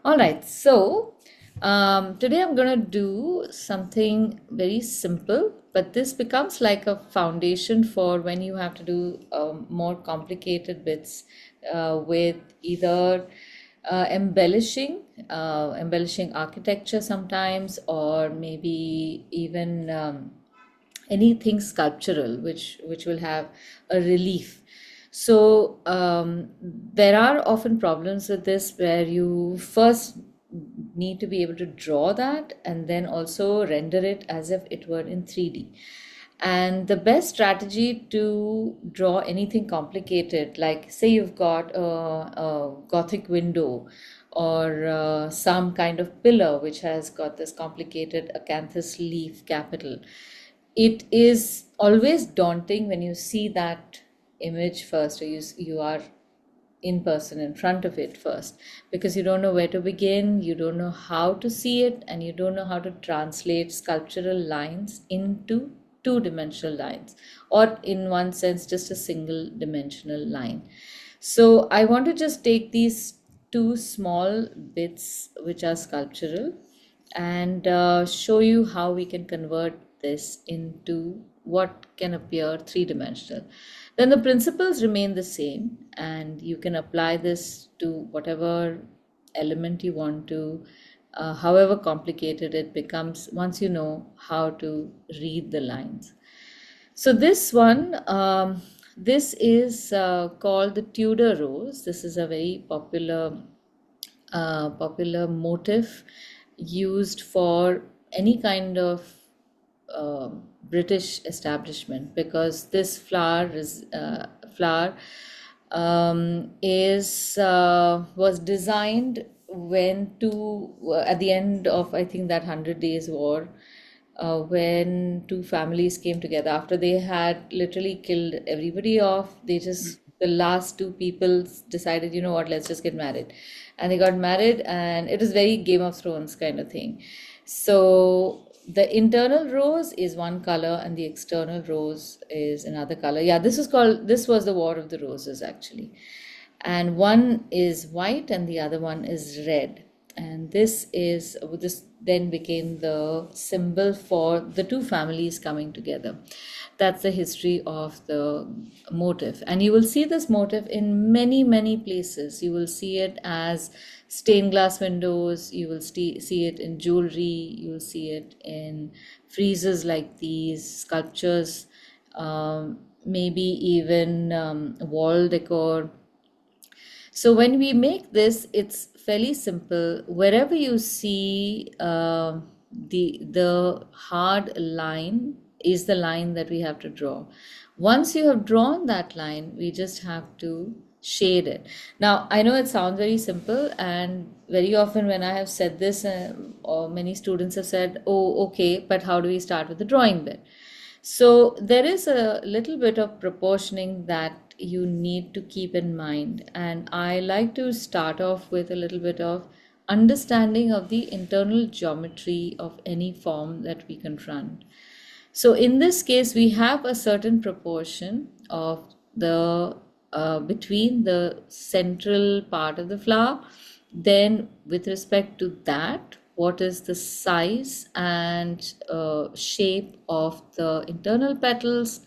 All right, so today I'm going to do something very simple, but this becomes like a foundation for when you have to do more complicated bits with either embellishing architecture sometimes, or maybe even anything sculptural, which will have a relief. So there are often problems with this where you first need to be able to draw that and then also render it as if it were in 3D. And the best strategy to draw anything complicated, like say you've got a Gothic window or some kind of pillar which has got this complicated acanthus leaf capital, it is always daunting when you see that image first, or you are in person in front of it first, because you don't know where to begin, you don't know how to see it, and you don't know how to translate sculptural lines into two-dimensional lines, or in one sense just a single dimensional line. So I want to just take these two small bits which are sculptural and show you how we can convert this into what can appear three-dimensional. Then the principles remain the same, and you can apply this to whatever element you want to, however complicated it becomes once you know how to read the lines. So this one, this is called the Tudor rose. This is a very popular motif used for any kind of British establishment, because this flower is was designed when at the end of, I think, that 100 Days War, when two families came together after they had literally killed everybody off. The last two people decided, you know what, let's just get married. And they got married, and it is very Game of Thrones kind of thing. So the internal rose is one color and the external rose is another color. Yeah, this was the War of the Roses actually. And one is white and the other one is red. And this then became the symbol for the two families coming together. That's the history of the motif. And you will see this motif in many, many places. You will see it as stained glass windows, you will see it in jewelry, you will see it in friezes like these, sculptures, maybe even wall decor. So when we make this, it's fairly simple. Wherever you see the hard line is the line that we have to draw. Once you have drawn that line, we just have to shade it. Now, I know it sounds very simple, and very often when I have said this, or many students have said, "Oh, okay, but how do we start with the drawing bit?" So there is a little bit of proportioning that you need to keep in mind. And I like to start off with a little bit of understanding of the internal geometry of any form that we confront. So in this case, we have a certain proportion of the between the central part of the flower. Then with respect to that, what is the size and shape of the internal petals,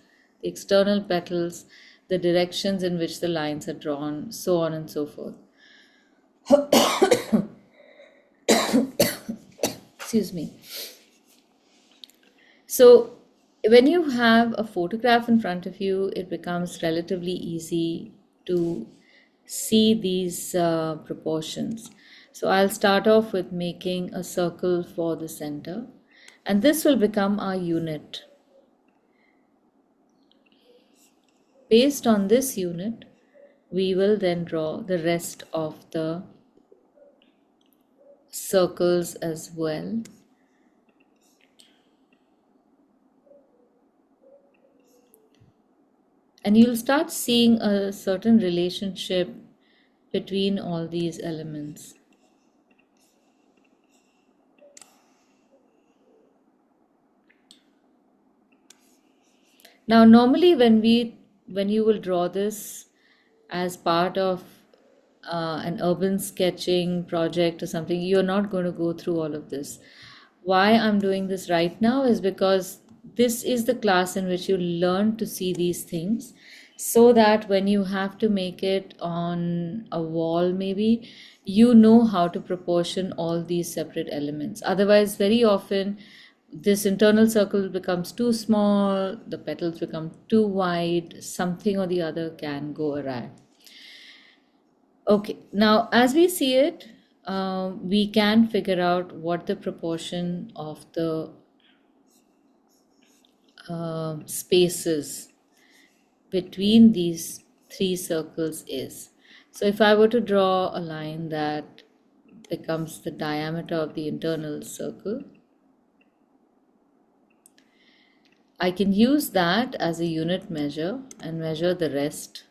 the external petals, the directions in which the lines are drawn, so on and so forth. Excuse me. So when you have a photograph in front of you, it becomes relatively easy to see these proportions. So I'll start off with making a circle for the center, and this will become our unit. Based on this unit, we will then draw the rest of the circles as well. And you'll start seeing a certain relationship between all these elements. Now, normally when you will draw this as part of an urban sketching project or something, you're not going to go through all of this. Why I'm doing this right now is because this is the class in which you learn to see these things, so that when you have to make it on a wall, maybe you know how to proportion all these separate elements. Otherwise, very often this internal circle becomes too small, the petals become too wide, something or the other can go awry. Okay, now as we see it, we can figure out what the proportion of the spaces between these three circles is. So if I were to draw a line that becomes the diameter of the internal circle, I can use that as a unit measure and measure the rest.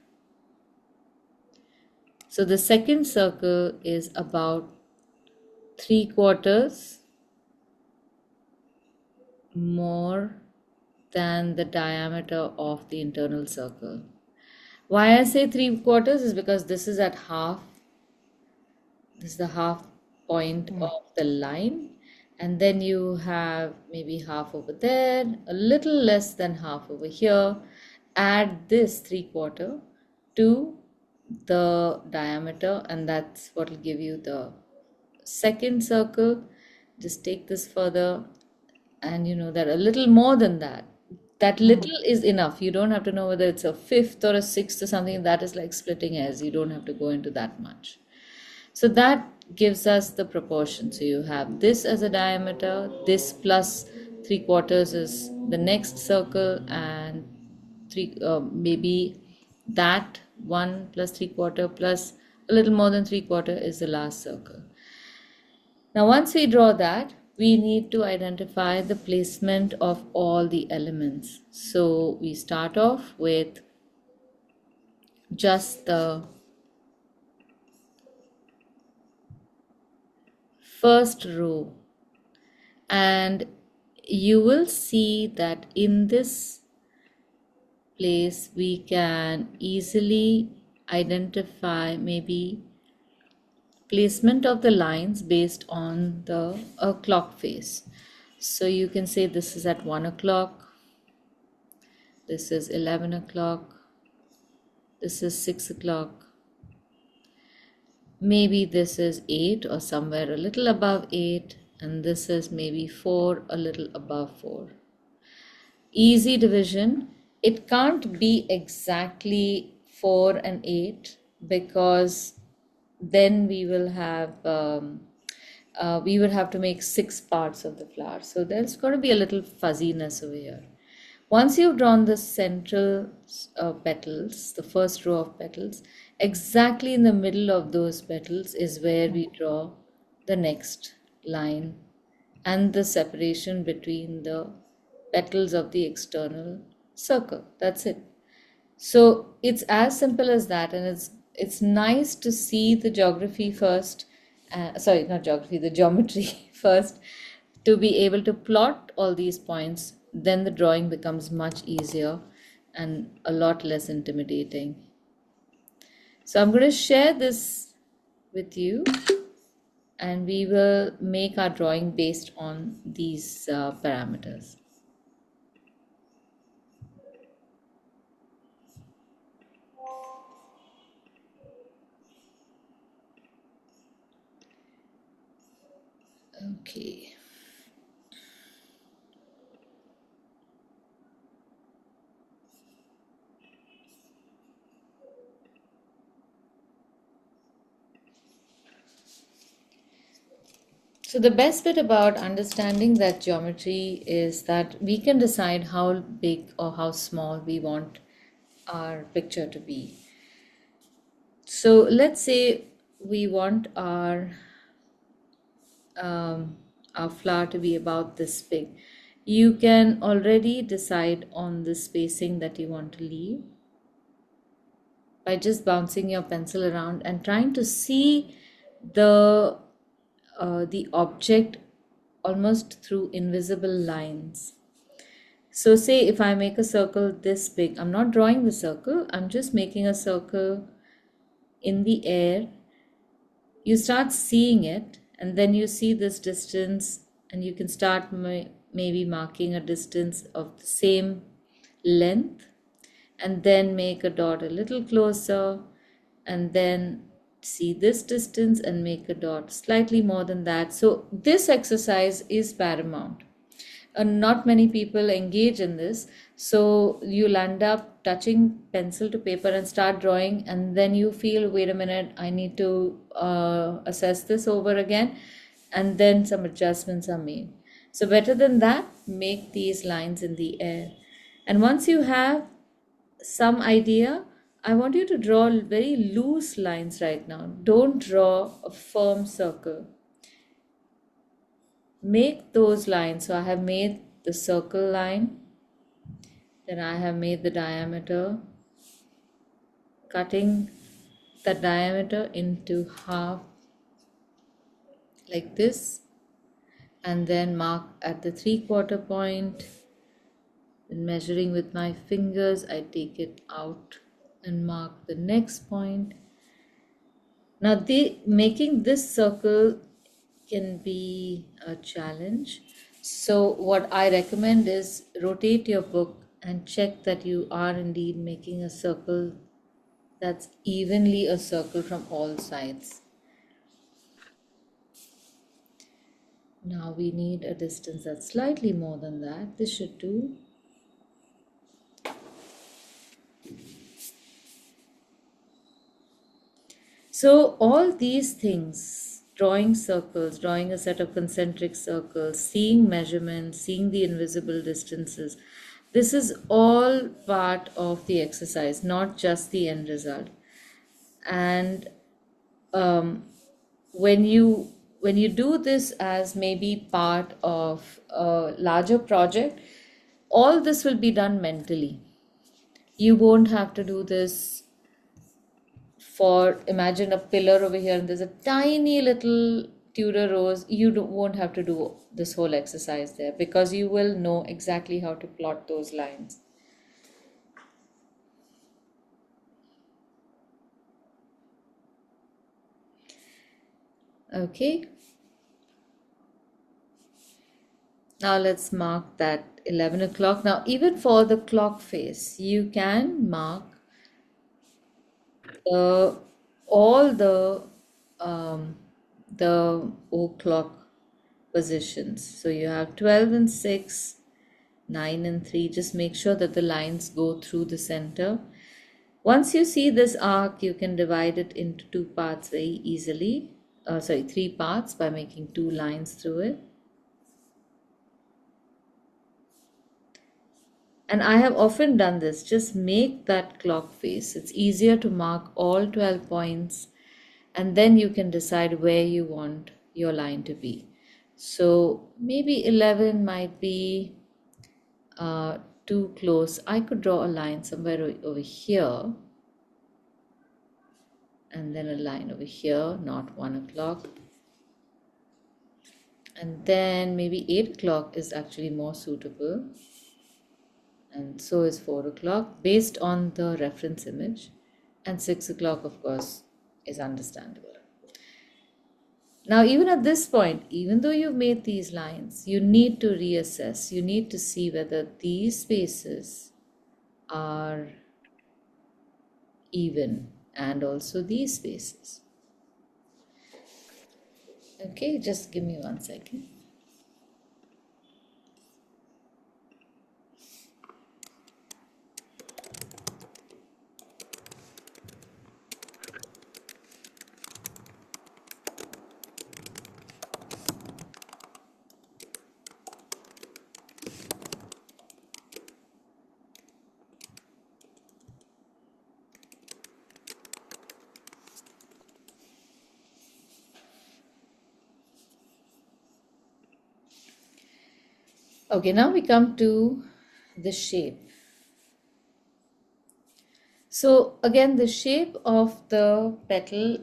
So the second circle is about 3/4 more than the diameter of the internal circle. Why I say 3/4 is because this is at half. This is the half point of the line, and then you have maybe half over there, a little less than half over here. Add this 3/4 to the diameter, and that's what will give you the second circle. Just take this further, and you know that a little more than that. That little is enough. You don't have to know whether it's a fifth or a sixth or something. That is like splitting hairs. You don't have to go into that much. So that gives us the proportion. So you have this as a diameter, this plus 3/4 is the next circle, and maybe that 1 plus 3/4 plus a little more than 3/4 is the last circle. Now once we draw that, we need to identify the placement of all the elements. So we start off with just the first row, and you will see that in this place we can easily identify maybe placement of the lines based on the clock face. So you can say this is at 1 o'clock, this is 11 o'clock, this is 6 o'clock, maybe this is 8 or somewhere a little above 8, and this is maybe 4, a little above 4. Easy division. It can't be exactly 4 and 8 because then we will have we would have to make 6 parts of the flower. So there's got to be a little fuzziness over here. Once you've drawn the central petals, the first row of petals, exactly in the middle of those petals is where we draw the next line and the separation between the petals of the external circle. That's it. So it's as simple as that, and it's nice to see the geography first. Sorry, not geography, the geometry first, to be able to plot all these points. Then the drawing becomes much easier and a lot less intimidating. So I'm going to share this with you, and we will make our drawing based on these parameters. Okay. So the best bit about understanding that geometry is that we can decide how big or how small we want our picture to be. So let's say we want our flower to be about this big. You can already decide on the spacing that you want to leave by just bouncing your pencil around and trying to see the object almost through invisible lines. So say if I make a circle this big, I'm not drawing the circle, I'm just making a circle in the air you start seeing it, and then you see this distance, and you can start maybe marking a distance of the same length, and then make a dot a little closer, and then see this distance and make a dot slightly more than that. So this exercise is paramount. Not many people engage in this, so you'll end up touching pencil to paper and start drawing, and then you feel, wait a minute, I need to assess this over again, and then some adjustments are made. So better than that, make these lines in the air. And once you have some idea, I want you to draw very loose lines right now. Don't draw a firm circle. Make those lines. So I have made the circle line, then I have made the diameter, cutting the diameter into half like this, and then mark at the 3/4 point. Then measuring with my fingers, I take it out and mark the next point. Now making this circle can be a challenge. So what I recommend is rotate your book and check that you are indeed making a circle that's evenly a circle from all sides. Now we need a distance that's slightly more than that. This should do. So all these things, drawing circles, drawing a set of concentric circles, seeing measurements, seeing the invisible distances, this is all part of the exercise, not just the end result. And when you do this as maybe part of a larger project, all this will be done mentally. You won't have to do this for, imagine a pillar over here and there's a tiny little Tudor rose. You won't have to do this whole exercise there, because you will know exactly how to plot those lines. Okay. Now let's mark that 11 o'clock. Now even for the clock face, you can mark all the o'clock positions. So you have 12 and 6, 9 and 3. Just make sure that the lines go through the center. Once you see this arc, you can divide it into two parts very easily. Sorry, three parts by making two lines through it. And I have often done this. Just make that clock face. It's easier to mark all 12 points, and then you can decide where you want your line to be. So maybe 11 might be too close. I could draw a line somewhere over here, and then a line over here, not 1 o'clock. And then maybe 8 o'clock is actually more suitable. And so is 4 o'clock based on the reference image. And 6 o'clock, of course, is understandable. Now, even at this point, even though you've made these lines, you need to reassess. You need to see whether these spaces are even, and also these spaces. Okay, just give me 1 second. Okay, now we come to the shape. So again, the shape of the petal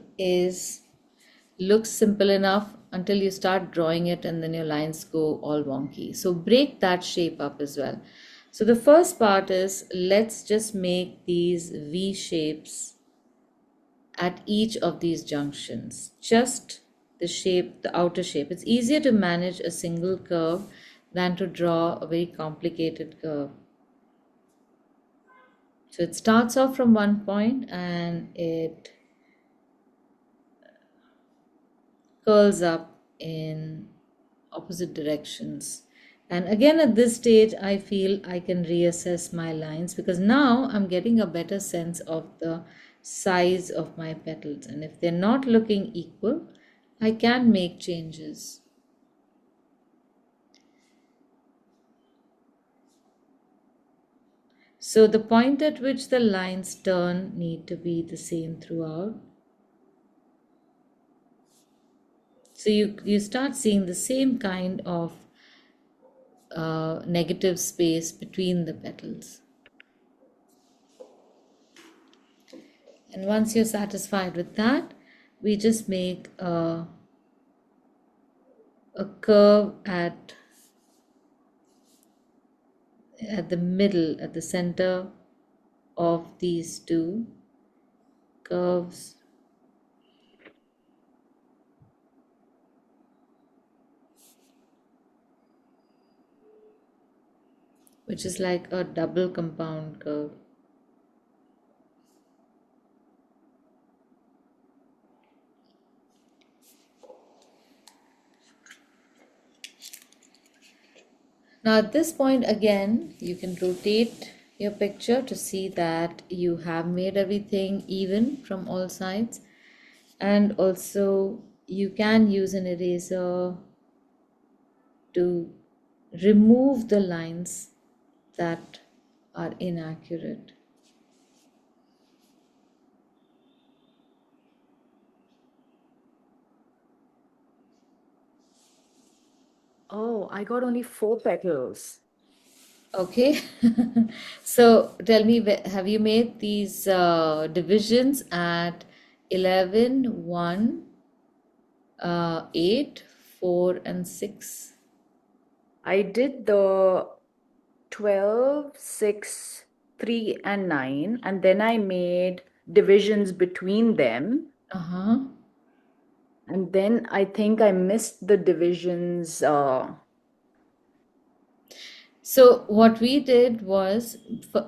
looks simple enough until you start drawing it, and then your lines go all wonky. So break that shape up as well. So the first part is, let's just make these V shapes at each of these junctions, just the shape, the outer shape. It's easier to manage a single curve than to draw a very complicated curve. So it starts off from one point and it curls up in opposite directions. And again, at this stage, I feel I can reassess my lines because now I'm getting a better sense of the size of my petals. And if they're not looking equal, I can make changes. So the point at which the lines turn need to be the same throughout. So you start seeing the same kind of negative space between the petals. And once you're satisfied with that, we just make a curve at the middle, at the center of these two curves. Which is like a double compound curve. Now at this point again, you can rotate your picture to see that you have made everything even from all sides. And also you can use an eraser to remove the lines that are inaccurate. Oh, I got only 4 petals. Okay. So tell me, have you made these divisions at 11, 1, 8, 4, and 6? I did the 12, 6, 3, and 9, and then I made divisions between them. Uh-huh. And then I think I missed the divisions. So what we did was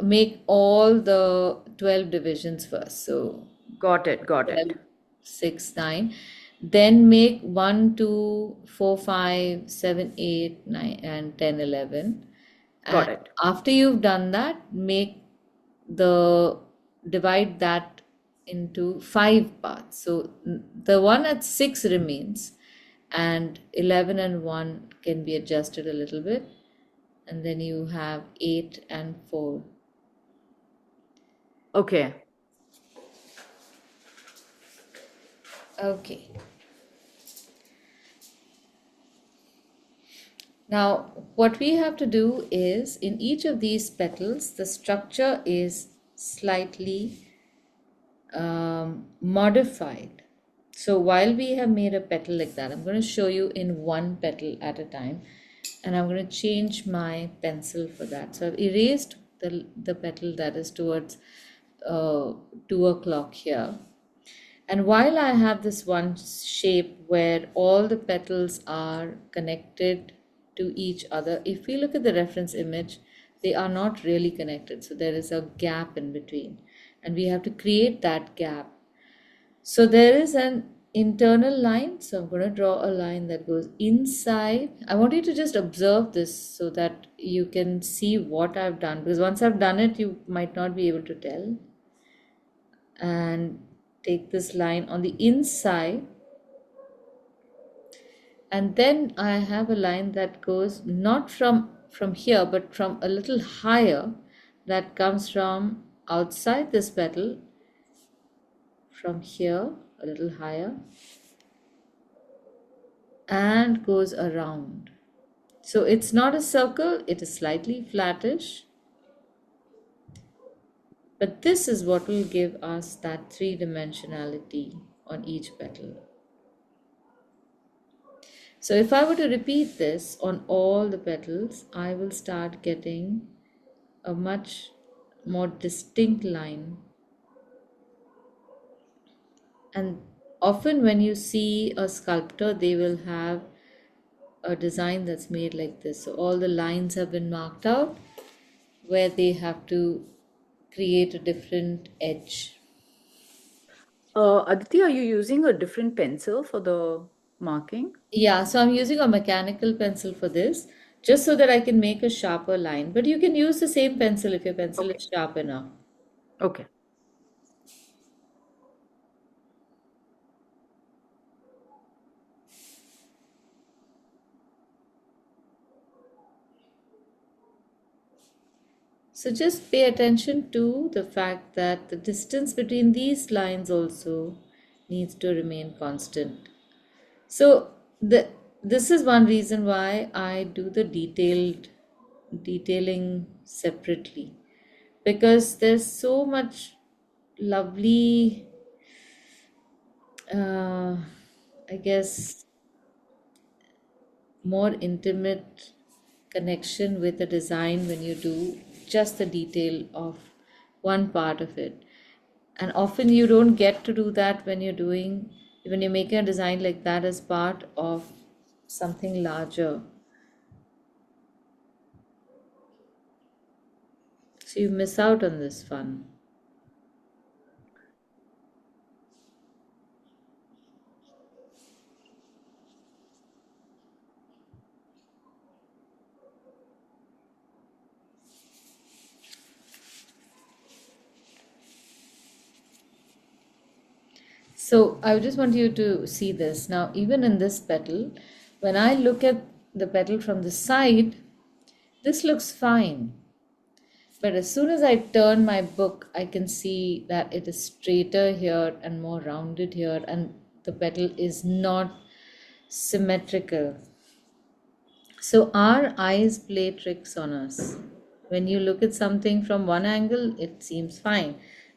make all the 12 divisions first. So Got it, got 12, it. 6, 9. Then make 1, 2, 4, 5, 7, 8, 9, and 10, 11. And Got it. after you've done that, the divide that into 5 parts. So the one at 6 remains, and 11 and 1 can be adjusted a little bit. And then you have 8 and 4. Okay. Okay. Now, what we have to do is in each of these petals, the structure is slightly modified. So while we have made a petal like that, I'm going to show you in one petal at a time, and I'm going to change my pencil for that. So I've erased the petal that is towards 2 o'clock here. And while I have this one shape where all the petals are connected to each other, if we look at the reference image, they are not really connected. So there is a gap in between, and we have to create that gap. So there is an internal line. So I'm going to draw a line that goes inside. I want you to just observe this so that you can see what I've done, because once I've done it, you might not be able to tell. And take this line on the inside, and then I have a line that goes not from here but from a little higher, that comes from outside this petal, from here a little higher, and goes around. So it's not a circle, it is slightly flattish, but this is what will give us that three-dimensionality on each petal. So if I were to repeat this on all the petals, I will start getting a much more distinct line. And often when you see a sculptor, they will have a design that's made like this. So all the lines have been marked out where they have to create a different edge. Aditi, are you using a different pencil for the marking? Yeah, so I'm using a mechanical pencil for this just so that I can make a sharper line. But you can use the same pencil if your pencil Okay. is sharp enough. Okay. So just pay attention to the fact that the distance between these lines also needs to remain constant. So this is one reason why I do the detailing separately, because there's so much lovely, uh, I guess, more intimate connection with the design when you do just the detail of one part of it. And often you don't get to do that when you're making a design like that as part of something larger. So you miss out on this fun. So I just want you to see this. Now, even in this petal, when I look at the petal from the side, this looks fine. But as soon as I turn my book, I can see that it is straighter here and more rounded here, and the petal is not symmetrical. So our eyes play tricks on us. When you look at something from one angle, it seems fine.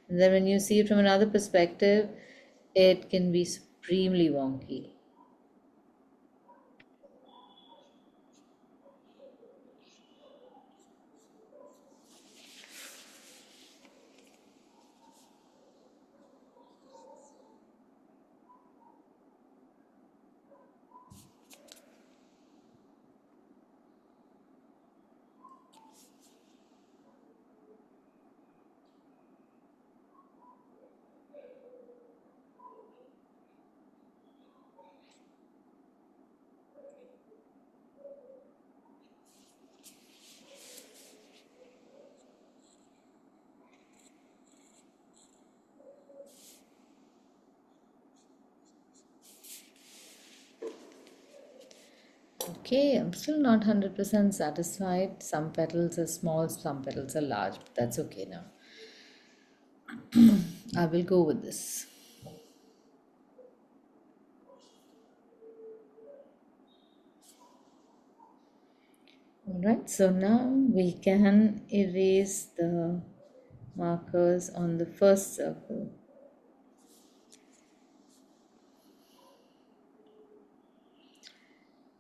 And then when you see it from another perspective, it can be supremely wonky. Okay, I'm still not 100% satisfied. Some petals are small, some petals are large, but that's okay now. I will go with this. Alright, so now we can erase the markers on the first circle.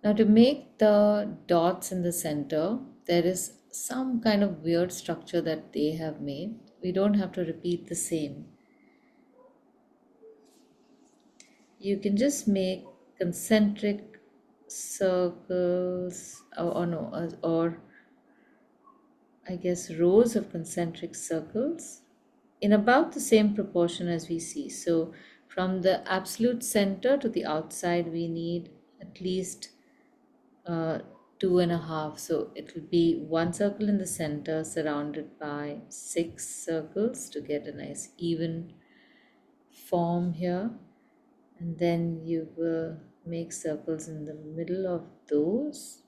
Now, to make the dots in the center, there is some kind of weird structure that they have made. We don't have to repeat the same. You can just make concentric circles, or no, or I guess rows of concentric circles in about the same proportion as we see. So, from the absolute center to the outside, we need at least uh, two and a half. So it will be one circle in the center surrounded by six circles to get a nice even form here. And then you will make circles in the middle of those.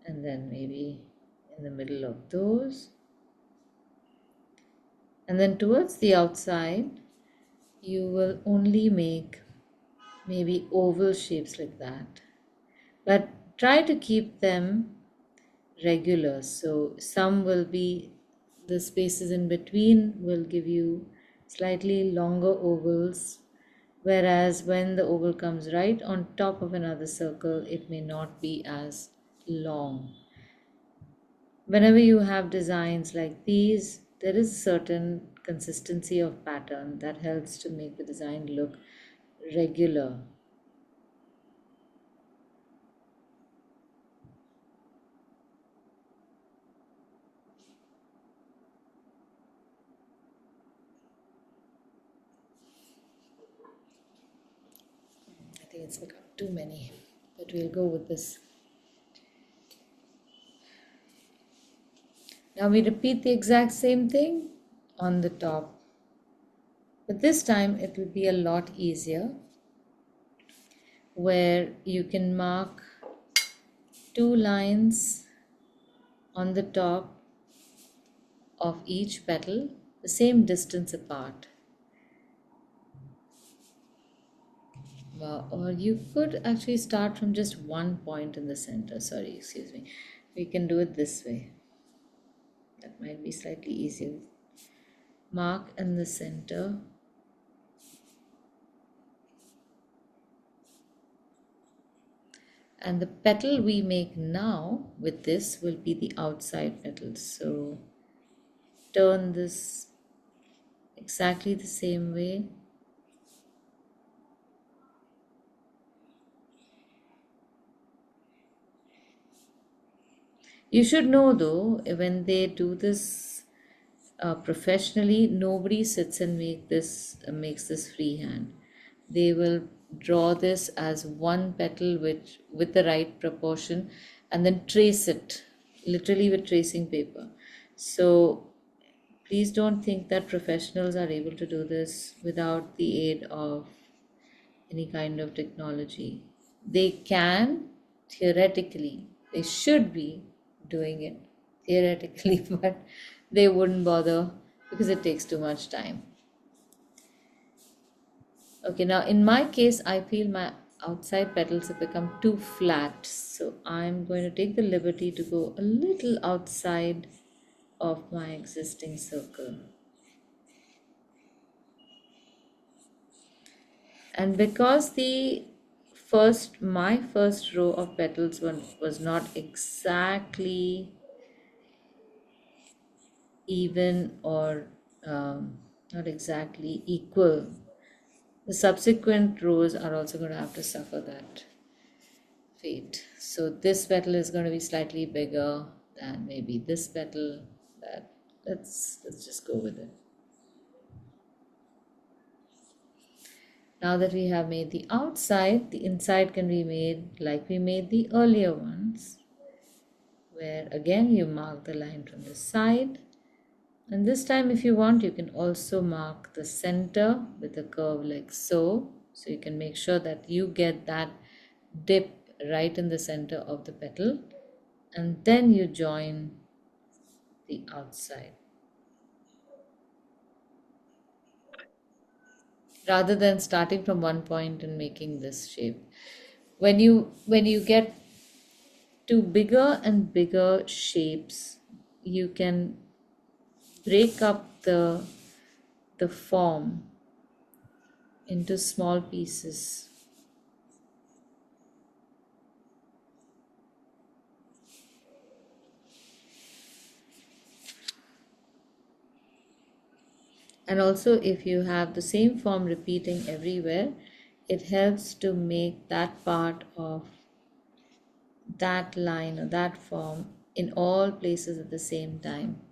And then maybe in the middle of those. And then towards the outside, you will only make maybe oval shapes like that. But try to keep them regular. So some will be, the spaces in between will give you slightly longer ovals, whereas when the oval comes right on top of another circle, it may not be as long. Whenever you have designs like these, there is a certain consistency of pattern that helps to make the design look regular. I think it's become too many, but we'll go with this. Now we repeat the exact same thing on the top, but this time it will be a lot easier, where you can mark two lines on the top of each petal the same distance apart. Or you could actually start from just one point in the center. Sorry, excuse me. We can do it this way. That might be slightly easier. Mark in the center. And the petal we make now with this will be the outside petal. So turn this exactly the same way. You should know though, when they do this professionally, nobody sits and makes this freehand. They will draw this as one petal with the right proportion and then trace it literally with tracing paper. So please don't think that professionals are able to do this without the aid of any kind of technology. They can theoretically, they should be doing it theoretically, but they wouldn't bother because it takes too much time. Okay, now in my case, I feel my outside petals have become too flat, so I'm going to take the liberty to go a little outside of my existing circle. And because my first row of petals was not exactly even or not exactly equal, the subsequent rows are also going to have to suffer that fate. So this petal is going to be slightly bigger than maybe this petal. That let's just go with it. Now that we have made the outside, the inside can be made like we made the earlier ones, where again you mark the line from the side, and this time if you want you can also mark the center with a curve like so you can make sure that you get that dip right in the center of the petal, and then you join the outside rather than starting from one point and making this shape. When you get to bigger and bigger shapes, you can break up the form into small pieces. And also, if you have the same form repeating everywhere, it helps to make that part of that line or that form in all places at the same time.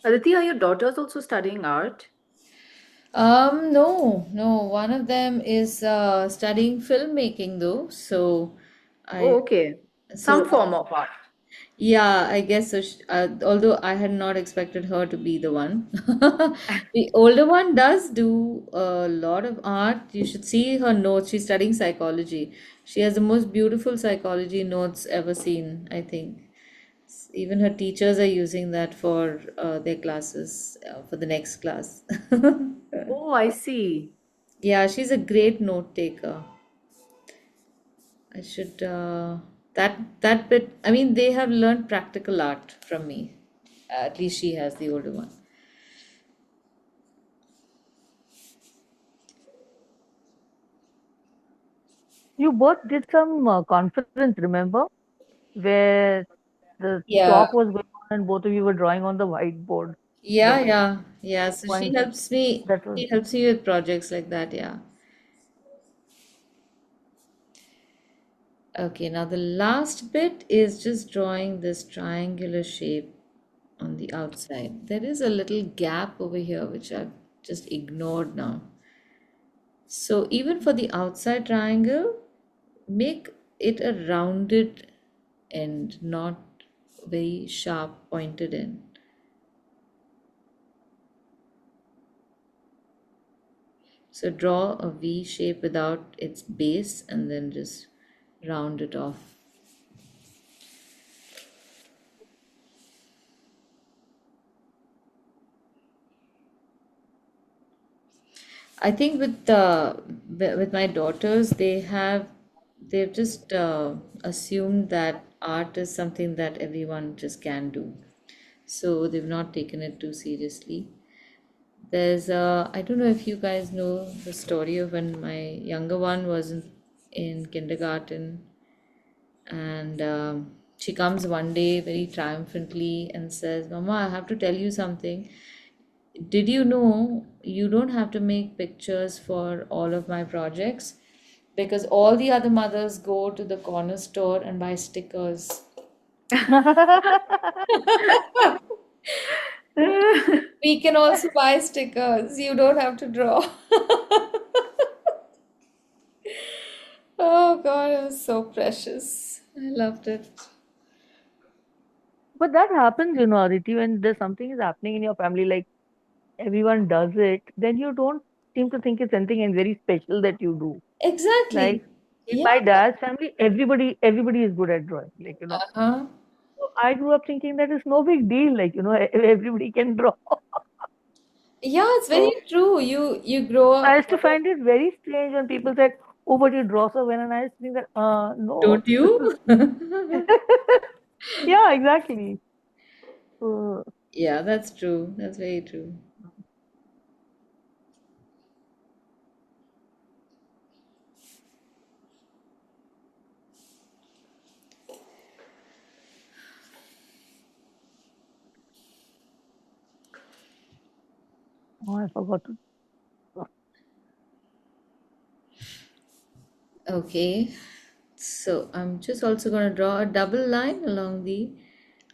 Aditi, are your daughters also studying art? No. One of them is studying filmmaking though. Oh, I, okay. Some so form of art. Yeah, I guess so. Although I had not expected her to be the one. The older one does do a lot of art. You should see her notes. She's studying psychology. She has the most beautiful psychology notes ever seen, I think. Even her teachers are using that for their classes, for the next class. Oh, I see. Yeah, she's a great note taker. I should that bit. I mean, they have learned practical art from me. At least she has, the older one. You both did some conference, remember, where the Yeah, talk was going on and both of you were drawing on the whiteboard. yeah, The yeah, yeah. So she points helps me. that was She helps me with projects like that. Yeah. Okay. Now the last bit is just drawing this triangular shape on the outside. There is a little gap over here which I've just ignored now. So even for the outside triangle, make it a rounded end, not very sharp pointed end. So draw a V shape without its base and then just round it off. I think with my daughters, they've just assumed that art is something that everyone just can do. So they've not taken it too seriously. I don't know if you guys know the story of when my younger one was in kindergarten, and she comes one day very triumphantly and says, "Mama, I have to tell you something. Did you know you don't have to make pictures for all of my projects? Because all the other mothers go to the corner store and buy stickers. We can also buy stickers. You don't have to draw." Oh God, it was so precious. I loved it. but that happens, Aditi, when there's something is happening in your family, like everyone does it, then you don't seem to think it's anything and very special that you do. Exactly. Like in Yeah. my dad's family, everybody is good at drawing. Uh-huh. So I grew up thinking that it's no big deal. Everybody can draw. Yeah, it's very So true. You grow I up, used to find it very strange when people said, "Oh, but you draw so well," and I used to think that, no, don't this is. you? Yeah, exactly. Uh, Yeah, that's true. That's very true. oh, I forgot to. Okay. So I'm just also going to draw a double line along the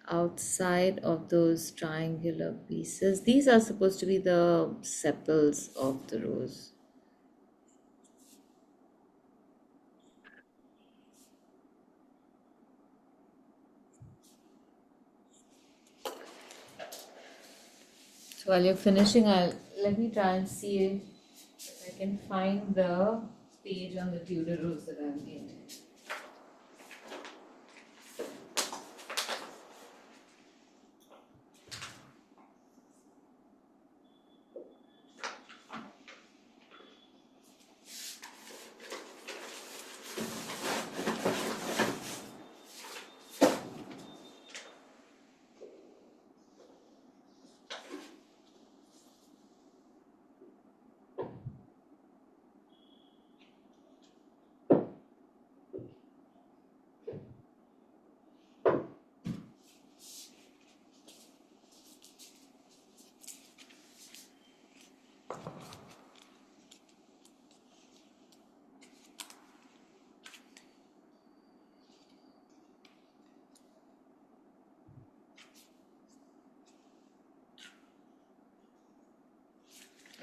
outside of those triangular pieces. These are supposed to be the sepals of the rose. So while you're finishing, I'll let me try and see if I can find the page on the Tudor rose that I've made.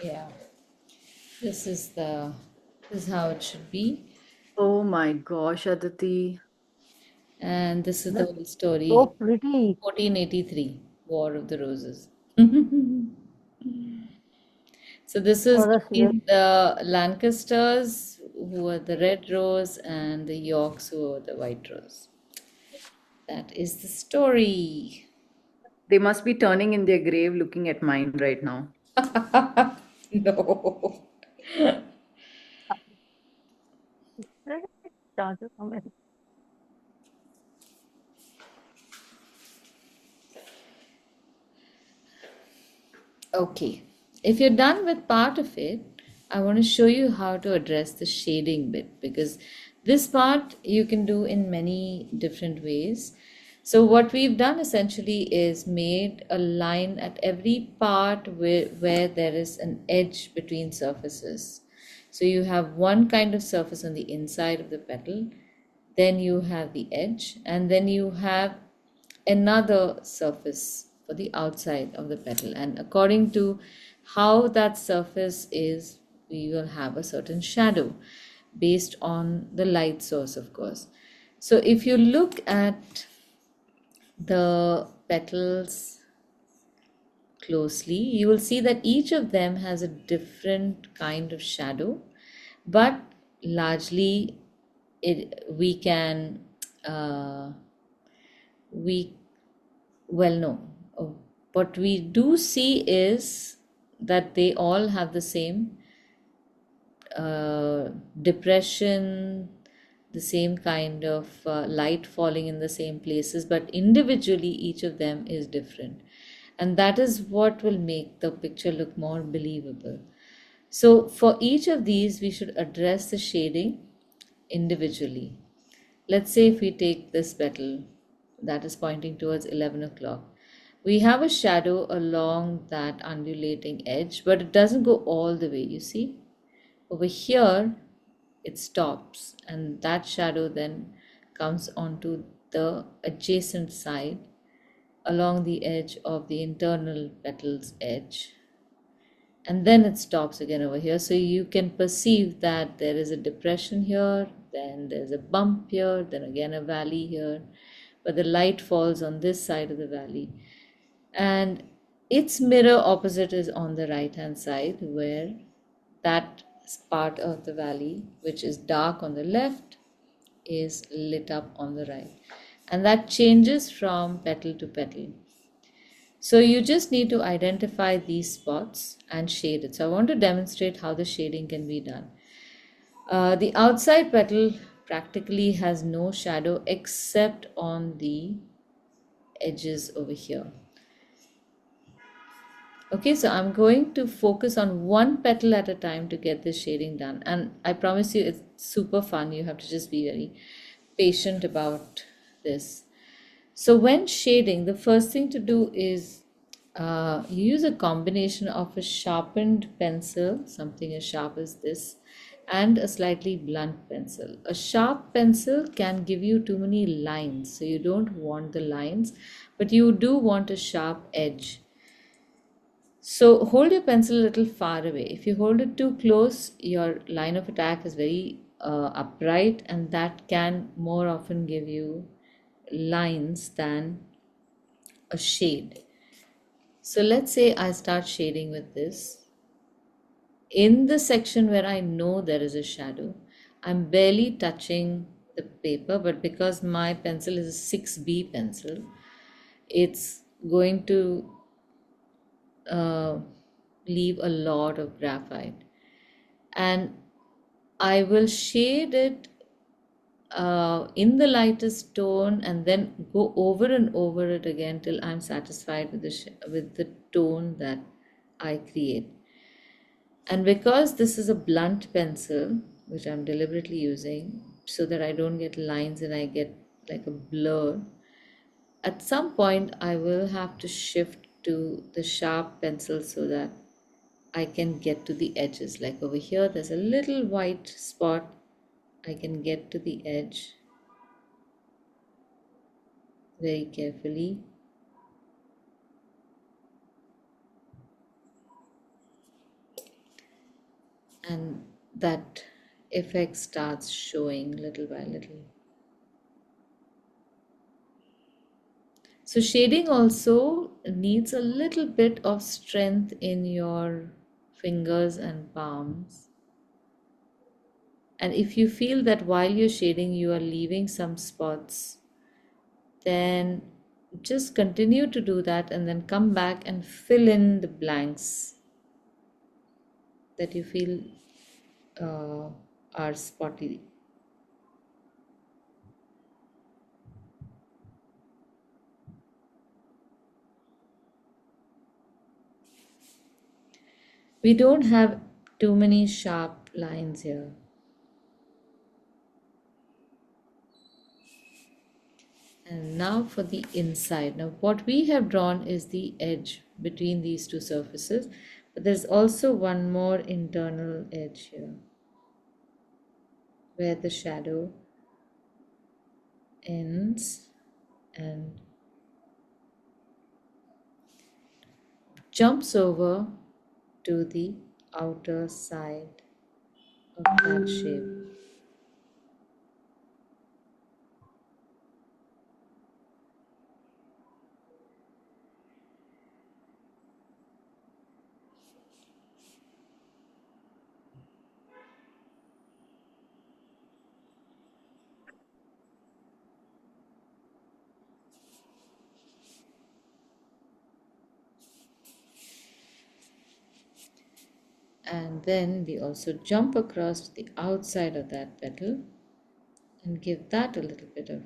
Yeah, this is the this is how it should be, Oh my gosh, Aditi. and this is the That's whole story. so pretty. 1483, War of the Roses. So this is Oh, that's really. between the Lancasters, who are the red rose, and the Yorks, who are the white rose. That is the story. They must be turning in their grave looking at mine right now. No. Charger come in. Okay. If you're done with part of it, I want to show you how to address the shading bit, because this part you can do in many different ways. So what we've done essentially is made a line at every part where there is an edge between surfaces. So you have one kind of surface on the inside of the petal, then you have the edge, and then you have another surface for the outside of the petal. And according to how that surface is, we will have a certain shadow based on the light source, of course. So if you look at the petals closely, you will see that each of them has a different kind of shadow, but largely we can we well no. What we do see is that they all have the same depression, the same kind of light falling in the same places, but individually each of them is different. And that is what will make the picture look more believable. So, for each of these, we should address the shading individually. Let's say if we take this petal that is pointing towards 11 o'clock, we have a shadow along that undulating edge, but it doesn't go all the way, you see. Over here, it stops, and that shadow then comes onto the adjacent side along the edge of the internal petal's edge, and then it stops again over here. So you can perceive that there is a depression here, then there's a bump here, then again a valley here, but the light falls on this side of the valley, and its mirror opposite is on the right hand side, where that part of the valley which is dark on the left is lit up on the right, and that changes from petal to petal. So you just need to identify these spots and shade it. So I want to demonstrate how the shading can be done. The outside petal practically has no shadow except on the edges over here. Okay, so I'm going to focus on one petal at a time to get this shading done. And I promise you it's super fun. You have to just be very patient about this. So when shading, the first thing to do is you use a combination of a sharpened pencil, something as sharp as this, and a slightly blunt pencil. A sharp pencil can give you too many lines, so you don't want the lines, but you do want a sharp edge. So hold your pencil a little far away. If you hold it too close, your line of attack is very upright, and that can more often give you lines than a shade. So let's say I start shading with this. In the section where I know there is a shadow, I'm barely touching the paper, but because my pencil is a 6B pencil, it's going to uh, leave a lot of graphite, and I will shade it in the lightest tone and then go over and over it again till I'm satisfied with the tone that I create. And because this is a blunt pencil, which I'm deliberately using so that I don't get lines and I get like a blur, at some point I will have to shift to the sharp pencil so that I can get to the edges. Like over here, there's a little white spot. I can get to the edge very carefully. And that effect starts showing little by little. So shading also needs a little bit of strength in your fingers and palms. And if you feel that while you're shading you are leaving some spots, then just continue to do that and then come back and fill in the blanks that you feel uh, are spotty. We don't have too many sharp lines here. And now for the inside. Now what we have drawn is the edge between these two surfaces, but there's also one more internal edge here where the shadow ends and jumps over to the outer side of that shape. And then we also jump across to the outside of that petal and give that a little bit of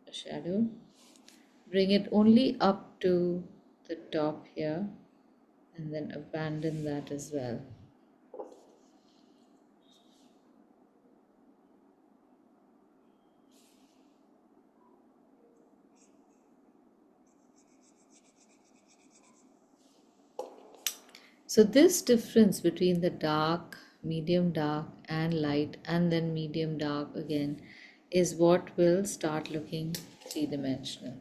a shadow. Bring it only up to the top here and then abandon that as well. So this difference between the dark, medium dark and light and then medium dark again is what will start looking three-dimensional.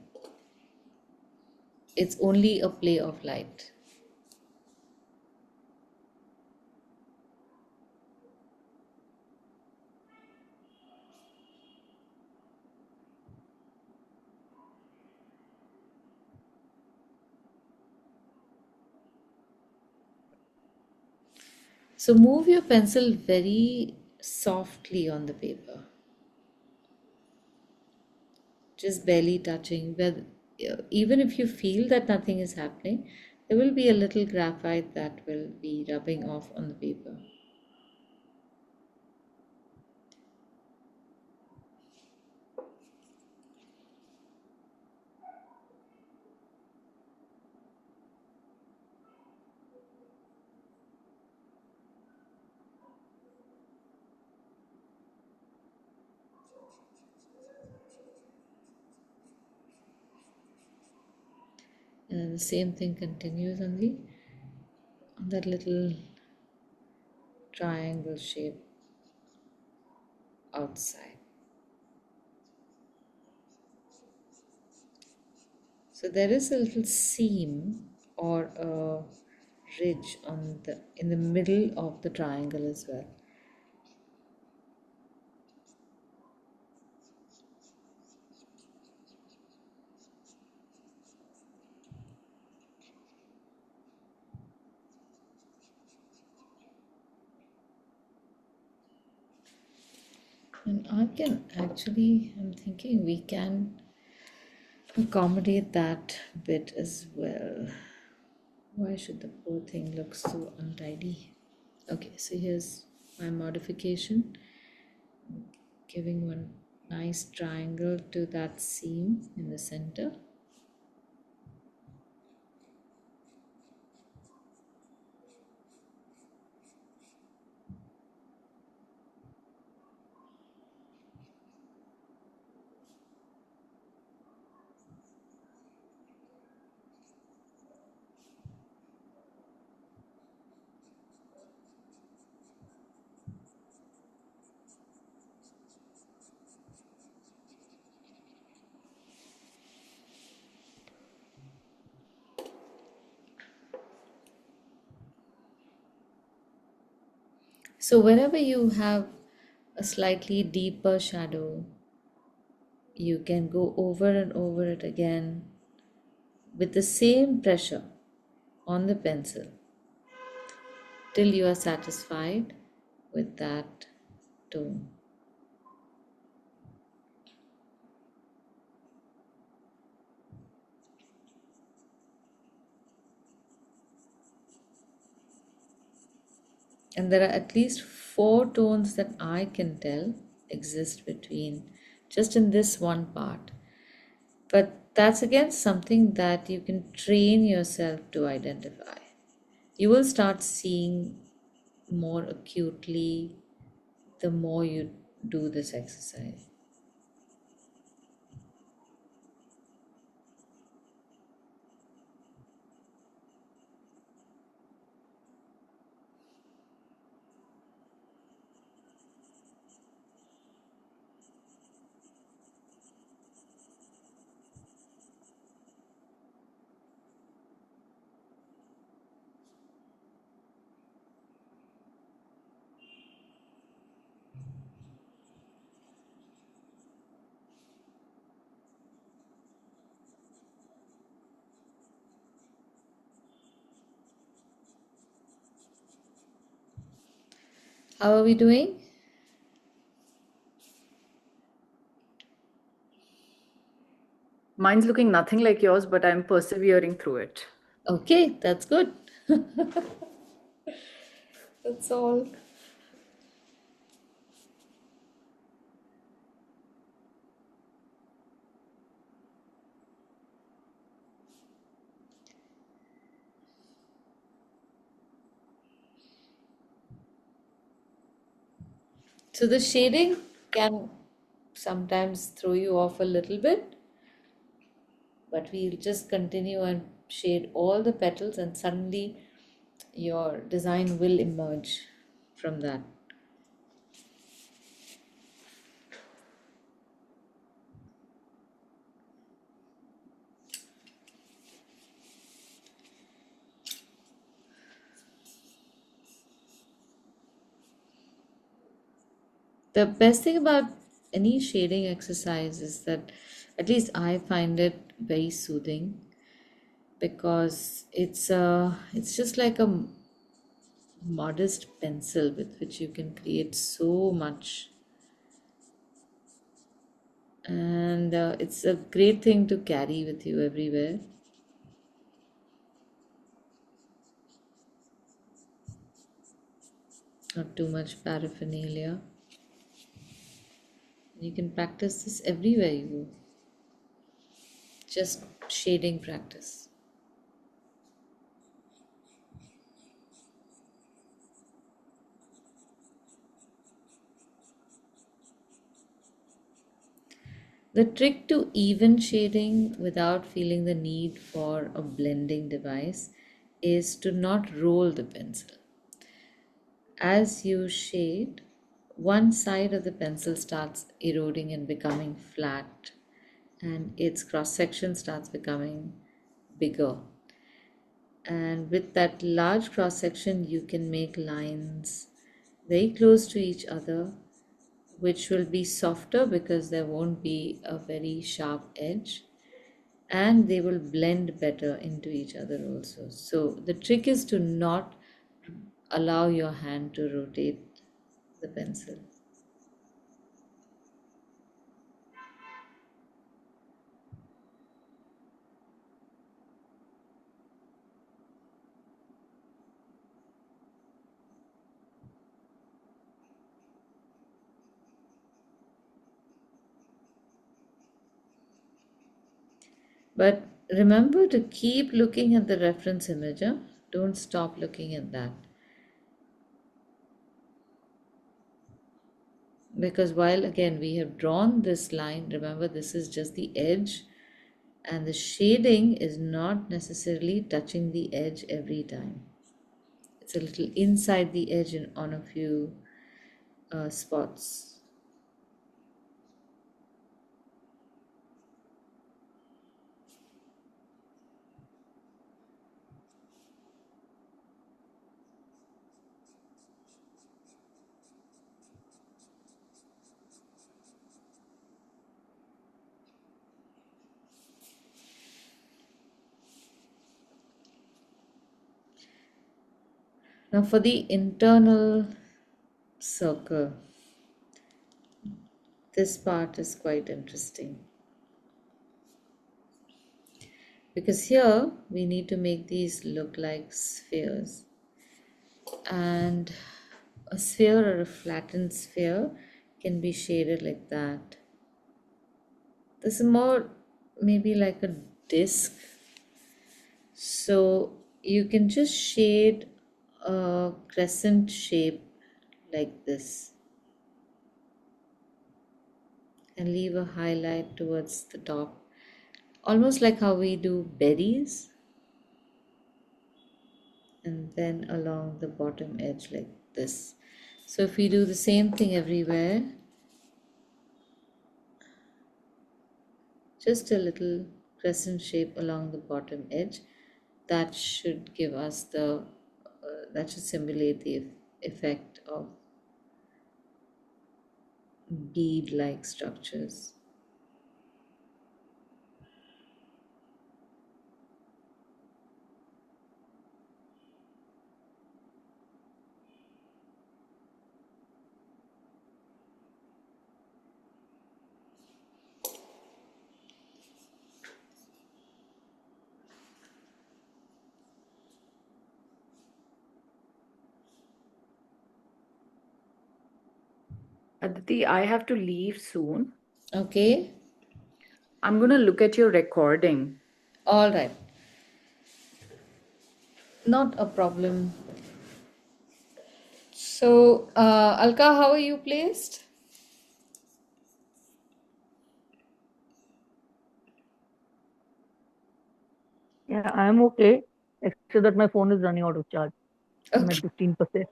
It's only a play of light. So move your pencil very softly on the paper, just barely touching. But even if you feel that nothing is happening, there will be a little graphite that will be rubbing off on the paper. And the same thing continues on that little triangle shape outside. So there is a little seam or a ridge in the middle of the triangle as well. And I'm thinking we can accommodate that bit as well. Why should the poor thing look so untidy? Okay, so here's my modification, giving one nice triangle to that seam in the center. So wherever you have a slightly deeper shadow, you can go over and over it again with the same pressure on the pencil till you are satisfied with that tone. And there are at least four tones that I can tell exist between just in this one part. But that's again something that you can train yourself to identify. You will start seeing more acutely the more you do this exercise. How are we doing? Mine's looking nothing like yours, but I'm persevering through it. Okay, that's good. That's all. So the shading can sometimes throw you off a little bit, but we'll just continue and shade all the petals, and suddenly your design will emerge from that. The best thing about any shading exercise is that at least I find it very soothing, because it's just like a modest pencil with which you can create so much, and it's a great thing to carry with you everywhere. Not too much paraphernalia. You can practice this everywhere you go. Just shading practice. The trick to even shading without feeling the need for a blending device is to not roll the pencil. As you shade, one side of the pencil starts eroding and becoming flat, and its cross section starts becoming bigger. And with that large cross section, you can make lines very close to each other, which will be softer because there won't be a very sharp edge, and they will blend better into each other also. So the trick is to not allow your hand to rotate the pencil. But remember to keep looking at the reference image. Huh? Don't stop looking at that. Because while again we have drawn this line, remember this is just the edge, and the shading is not necessarily touching the edge every time. It's a little inside the edge on a few spots. Now for the internal circle, this part is quite interesting, because here we need to make these look like spheres, and a sphere or a flattened sphere can be shaded like that. This is more maybe like a disc. So you can just shade a crescent shape like this and leave a highlight towards the top, almost like how we do berries, and then along the bottom edge like this. So if we do the same thing everywhere, just a little crescent shape along the bottom edge, that should give us the that should simulate the effect of bead-like structures. Aditi, I have to leave soon. Okay, I'm going to look at your recording. all right, not a problem. So, Alka, how are you placed? Yeah, I'm okay, except that my phone is running out of charge. I'm at Okay. 15%.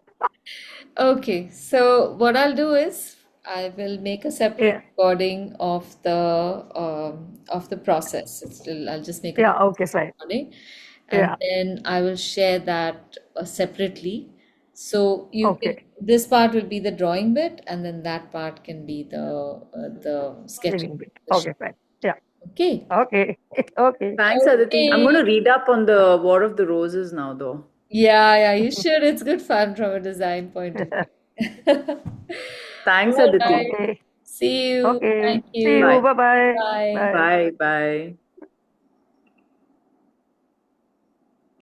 Okay, so what I'll do is I will make a separate Yeah, recording of the process. I'll just make a yeah, okay, process fine. recording, and Yeah, then I will share that separately. So you can, okay. this part will be the drawing bit, and then that part can be the sketching, Saving bit. the Okay, shape. fine. Yeah, Okay. okay. Okay. Thanks, Aditi. I'm going Okay. to read up on the War of the Roses now, though. Yeah, yeah, you should. It's good fun from a design point of view. Thanks, All Aditi. right. Okay. See you. Okay. Thank See you. you. Bye. Bye-bye. Bye. Bye. Bye. Bye.